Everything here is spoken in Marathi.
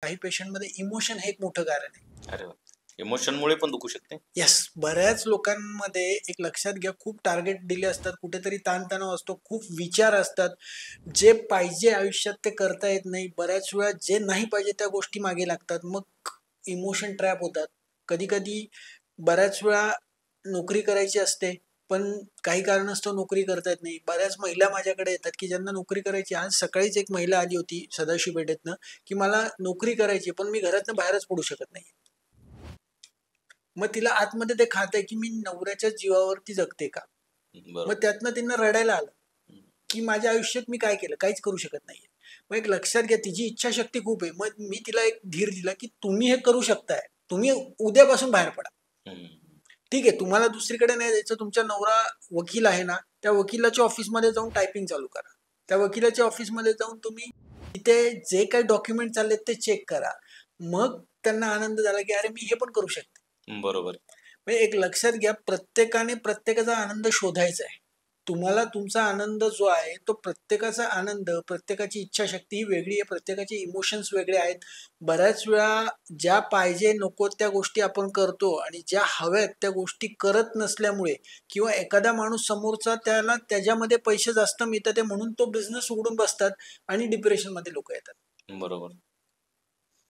काही पेशंटमध्ये इमोशन हे एक मोठं कारण आहे. अरे वा, इमोशनमुळे पण दुखू शकते. येस, बऱ्याच लोकांमध्ये एक लक्षात घ्या, खूप टार्गेट दिले असतात, कुठेतरी ताणतणाव असतो, खूप विचार असतात, जे पाहिजे आयुष्यात ते करता येत नाही. बऱ्याच वेळा जे नाही पाहिजे त्या गोष्टी मागे लागतात, मग इमोशन ट्रॅप होतात. कधी कधी बऱ्याच वेळा नोकरी करायची असते, पण काही कारणास्तव नोकरी करता येत नाही. बऱ्याच महिला माझ्याकडे येतात की ज्यांना नोकरी करायची. आज सकाळीच एक महिला आली होती सदाशिव पेठेतनं, की मला नोकरी करायची पण मी घरातनं बाहेरच पडू शकत नाही. मग तिला आतमध्ये ते खात आहे की मी नवऱ्याच्या जीवावरती जगते का. मग त्यातनं त्यांना रडायला आलं की माझ्या आयुष्यात मी काय केलं, काहीच करू शकत नाहीये. मग एक लक्षात घ्या, तिची इच्छाशक्ती खूप आहे. मग मी तिला एक धीर दिला की तुम्ही हे करू शकताय, तुम्ही उद्यापासून बाहेर पडा. ठीक आहे, तुम्हाला दुसरीकडे नाही जायचं, तुमचा नवरा वकील आहे ना, त्या वकिलाच्या ऑफिसमध्ये जाऊन टायपिंग चालू करा. त्या वकिलाच्या ऑफिसमध्ये जाऊन तुम्ही तिथे जे काही डॉक्युमेंट चाललेत ते चेक करा. मग त्यांना आनंद झाला की अरे मी हे पण करू शकते. बरोबर. म्हणजे एक लक्षात घ्या, प्रत्येकाने प्रत्येकाचा आनंद शोधायचा आहे. तुम्हाला तुमचा आनंद जो आहे तो प्रत्येकाचा आनंद, प्रत्येकाची इच्छाशक्ती ही वेगळी आहे, प्रत्येकाचे इमोशन्स वेगळे आहेत. बऱ्याच वेळा ज्या पाहिजे नको त्या गोष्टी आपण करतो आणि ज्या हव्यात त्या गोष्टी करत नसल्यामुळे, किंवा एखादा माणूस समोरचा त्याला त्याच्यामध्ये पैसे जास्त मिळतात म्हणून तो बिझनेस उघडून बसतात आणि डिप्रेशनमध्ये लोक येतात. बरोबर.